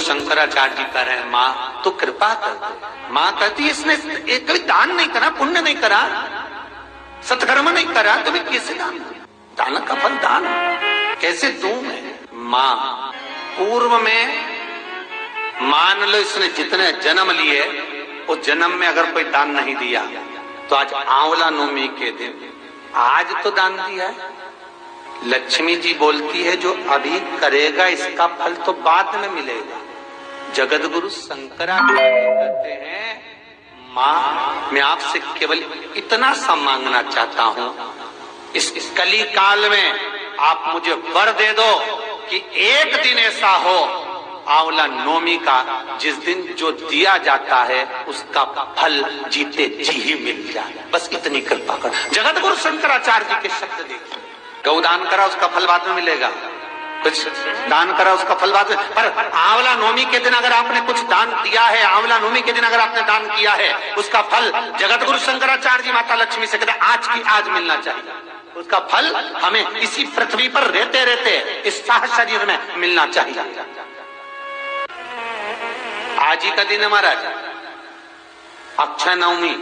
शंकराचार्य जी कह रहे हैं, माँ तो कृपा कर दे। माँ कहती है इसने कभी दान नहीं करा, पुण्य नहीं करा, सत्कर्म नहीं करा, तो मैं कैसे दान का फल दान कैसे दूं मैं? माँ पूर्व में मान लो इसने जितने जन्म लिए उस जन्म में अगर कोई दान नहीं दिया तो आज आंवला नवमी के दिन आज तो दान दिया है। लक्ष्मी जी बोलती है जो अभी करेगा इसका फल तो बाद में मिलेगा। जगत गुरु शंकराचार्य कहते हैं, माँ मैं आपसे केवल इतना सा मांगना चाहता हूं, इस कली काल में आप मुझे वर दे दो कि एक दिन ऐसा हो आंवला नवमी का जिस दिन जो दिया जाता है उसका फल जीते जी ही मिल जाए। बस इतनी कृपा कर। जगत गुरु शंकराचार्य जी के शब्द देखिए, गौदान करा उसका फल बाद में मिलेगा, कुछ दान करा उसका फल बाद में, पर आंवला नवमी के दिन अगर आपने कुछ दान दिया है, आंवला नवमी के दिन अगर आपने दान किया है, उसका फल जगत गुरु शंकराचार्य जी माता लक्ष्मी से कहते आज की आज मिलना चाहिए। उसका फल हमें इसी पृथ्वी पर रहते रहते इस साह शरीर में मिलना चाहिए। आज ही का दिन है महाराज, अक्षय नवमी।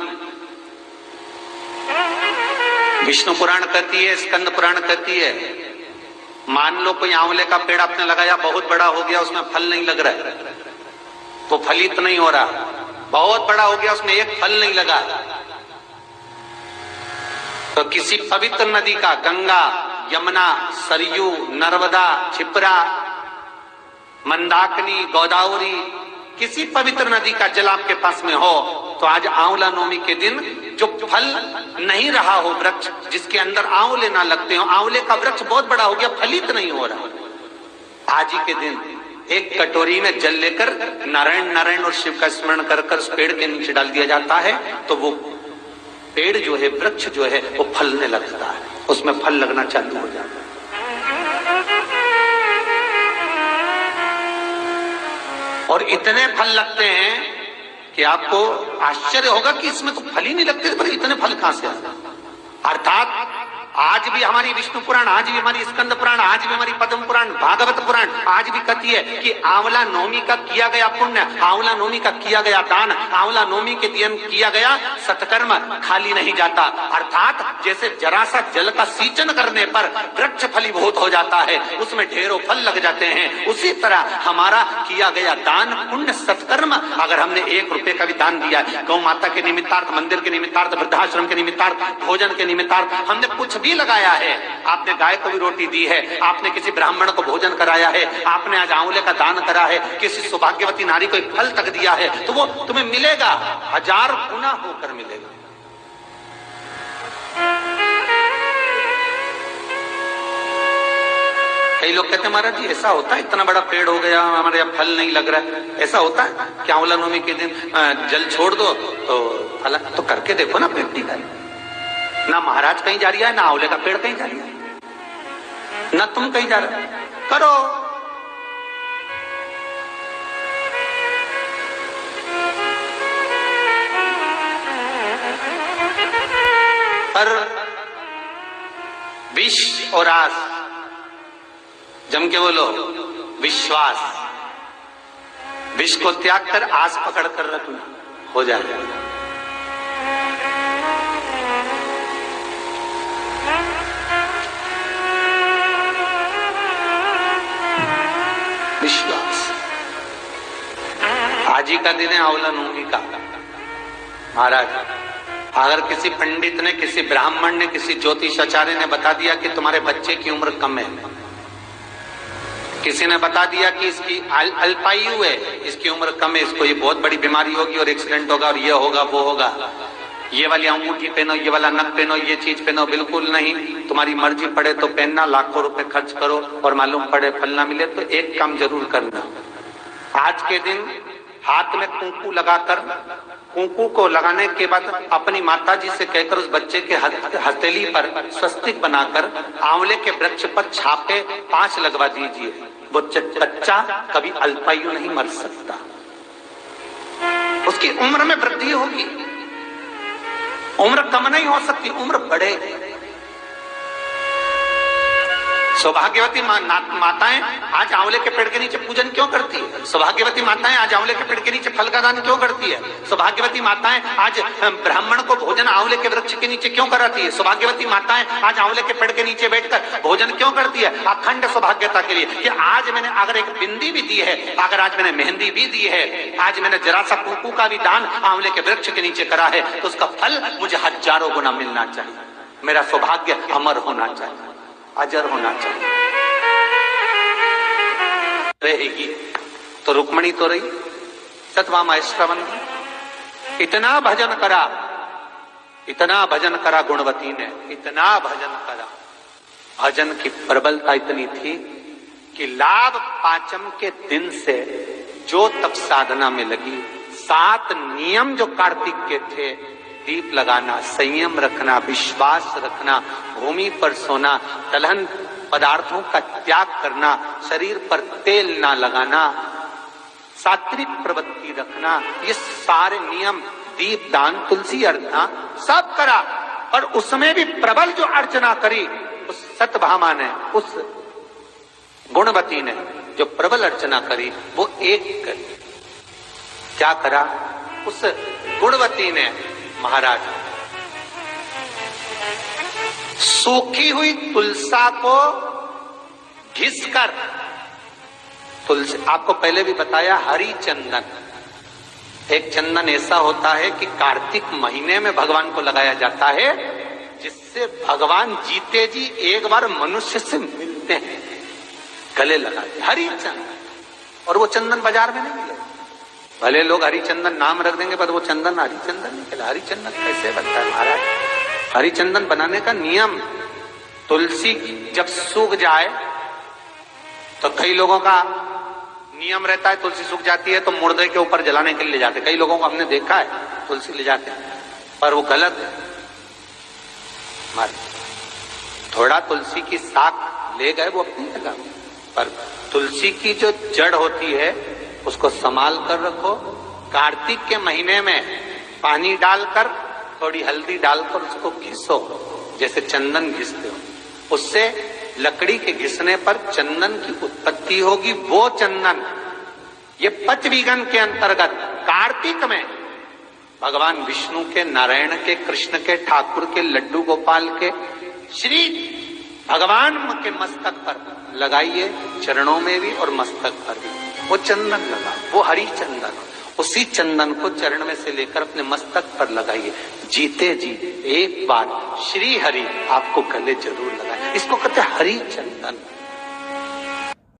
विष्णु पुराण कहती है, स्कंद पुराण कहती है, मान लो कोई आंवले का पेड़ आपने लगाया, बहुत बड़ा हो गया, उसमें फल नहीं लग रहा है, वो फलित नहीं हो रहा। बहुत बड़ा हो गया, उसमें एक फल नहीं लगा, तो किसी पवित्र नदी का, गंगा, यमुना, सरयू, नर्मदा, क्षिप्रा, मंदाकिनी, गोदावरी, किसी पवित्र नदी का जल आपके पास में हो तो आज आंवला नवमी के दिन जो फल नहीं रहा हो, वृक्ष जिसके अंदर आंवले ना लगते हो, आंवले का वृक्ष बहुत बड़ा हो गया, फलित नहीं हो रहा, आज ही के दिन एक कटोरी में जल लेकर नारायण नारायण और शिव का स्मरण कर कर उस पेड़ के नीचे डाल दिया जाता है, तो वो पेड़ जो है, वृक्ष जो है, वो फलने लगता है, उसमें फल लगना चालू हो जाता है। और इतने फल लगते हैं कि आपको आश्चर्य होगा कि इसमें तो फल ही नहीं लगते, पर इतने फल कहां से आते? अर्थात आज भी हमारी विष्णु पुराण, आज भी हमारी स्कंद पुराण, आज भी हमारी पद्म पुराण, भागवत पुराण आज भी कहती है कि आंवला नवमी का किया गया पुण्य, आंवला नवमी का किया गया दान, आंवला नवमी के दिन किया गया सत्कर्म खाली नहीं जाता। अर्थात जैसे जरा सा जल का सिंचन करने पर वृक्ष फलीभूत हो जाता है, उसमें ढेरों फल लग जाते हैं, उसी तरह हमारा किया गया दान पुण्य सत्कर्म, अगर हमने 1 रुपए का भी दान दिया, गौ माता के निमित्तार्थ, मंदिर के निमित्तार्थ, वृद्धाश्रम के निमित्तार्थ, भोजन के निमित्तार्थ हमने कुछ भी लगाया है, आपने गाय को भी रोटी दी है, आपने किसी ब्राह्मण को भोजन कराया है, आपने आज आंवले का दान करा है, किसी सौभाग्यवती नारी को एक फल तक दिया है, तो वो तुम्हें मिलेगा, 1000 गुना होकर मिलेगा। कई लोग कहते हैं महाराज जी ऐसा होता है, इतना बड़ा पेड़ हो गया, हमारे यहाँ फल नहीं लग रहा है, ऐसा होता है क्या? आंवला नवमी के दिन जल छोड़ दो तो फल, तो करके देखो ना प्रैक्टिकल। ना महाराज कहीं जा रहा है, ना आंवले का पेड़ कहीं जा रहा है, ना तुम कहीं जा रहे, करो। पर विष और आस, जम के बोलो, विश्वास, विष को त्याग कर आस पकड़ कर रखना, हो जाएगा। विश्वास। आज ही का दिन है आंवला नवमी का। महाराज अगर किसी पंडित ने, किसी ब्राह्मण ने, किसी ज्योतिषाचार्य ने बता दिया कि तुम्हारे बच्चे की उम्र कम है, किसी ने बता दिया कि इसकी अल्पायु है, इसकी उम्र कम है, इसको ये बहुत बड़ी बीमारी होगी और एक्सीडेंट होगा और ये होगा वो होगा, ये वाली अंगूठी पहनो, ये वाला नथ पहनो, ये चीज पहनो, बिल्कुल नहीं, तुम्हारी मर्जी पड़े तो पहनना, लाखों रुपए खर्च करो और मालूम पड़े फल ना मिले तो एक काम जरूर करना, आज के दिन हाथ में कुंकू लगाकर, कुंकू को लगाने के बाद अपनी माताजी से कहकर उस बच्चे के हथेली पर स्वस्तिक बनाकर आंवले के वृक्ष पर छापे 5 लगवा दीजिए। वो बच्चा कभी अल्पायु नहीं मर सकता, उसकी उम्र में वृद्धि होगी, उम्र कम नहीं हो सकती, उम्र बढ़े। सौभाग्यवती माताएं आज आंवले के पेड़ के नीचे पूजन क्यों करती है? सौभाग्यवती माताएं आज आंवले के पेड़ के नीचे फल का दान क्यों करती है? सौभाग्यवती माताएं आज ब्राह्मण को भोजन आंवले के वृक्ष के नीचे क्यों कराती है? सौभाग्यवती माताएं आज आंवले के पेड़ के नीचे बैठकर भोजन क्यों करती है? अखंड सौभाग्यता के लिए कि आज मैंने अगर एक बिंदी भी दी है, अगर आज मैंने मेहंदी भी दी है, आज मैंने जरा सा कुंकू का भी दान आंवले के वृक्ष के नीचे करा है, तो उसका फल मुझे हजारों गुना मिलना चाहिए। मेरा सौभाग्य अमर होना चाहिए, अजर होना चाहिए। रहेगी तो रुक्मणी तो रही, सतभामा श्रवण, इतना भजन करा, इतना भजन करा गुणवती ने, इतना भजन करा। भजन की प्रबलता इतनी थी कि लाभ पाचम के दिन से जो तप साधना में लगी, 7 नियम जो कार्तिक के थे, दीप लगाना, संयम रखना, विश्वास रखना, भूमि पर सोना, दलहन पदार्थों का त्याग करना, शरीर पर तेल ना लगाना, सात्विक प्रवृत्ति रखना, ये सारे नियम, दीप दान, तुलसी अर्चना सब करा। और उसमें भी प्रबल जो अर्चना करी उस सतभामा ने, उस गुणवती ने जो प्रबल अर्चना करी, वो एक करी। क्या करा उस गुणवती ने? महाराज सूखी हुई तुलसा को घिसकर, तुलसी आपको पहले भी बताया, हरी चंदन, एक चंदन ऐसा होता है कि कार्तिक महीने में भगवान को लगाया जाता है, जिससे भगवान जीते जी एक बार मनुष्य से मिलते हैं, गले लगाते, हरी चंदन। और वो चंदन बाजार में नहीं मिलेगा। भले लोग हरिचंदन नाम रख देंगे, पर वो चंदन हरिचंदन निकला। हरिचंदन कैसे बनता है महाराज? हरिचंदन बनाने का नियम, तुलसी जब सूख जाए तो कई लोगों का नियम रहता है, तुलसी सूख जाती है तो मुर्दे के ऊपर जलाने के लिए ले जाते। कई लोगों को हमने देखा है तुलसी ले जाते हैं, पर वो गलत है। थोड़ा तुलसी की शाख ले गए वो अपनी जगह, पर तुलसी की जो जड़ होती है उसको संभाल कर रखो। कार्तिक के महीने में पानी डालकर, थोड़ी हल्दी डालकर उसको घिसो, जैसे चंदन घिसते हो। उससे लकड़ी के घिसने पर चंदन की उत्पत्ति होगी। वो चंदन, ये पंचविगन के अंतर्गत कार्तिक में भगवान विष्णु के, नारायण के, कृष्ण के, ठाकुर के, लड्डू गोपाल के, श्री भगवान के मस्तक पर लगाइए, चरणों में भी और मस्तक पर भी वो चंदन लगा, वो हरी चंदन। उसी चंदन को चरण में से लेकर अपने मस्तक पर लगाइए। जीते जी एक बार श्री हरि आपको गले जरूर लगाए। इसको कहते हैं हरी चंदन।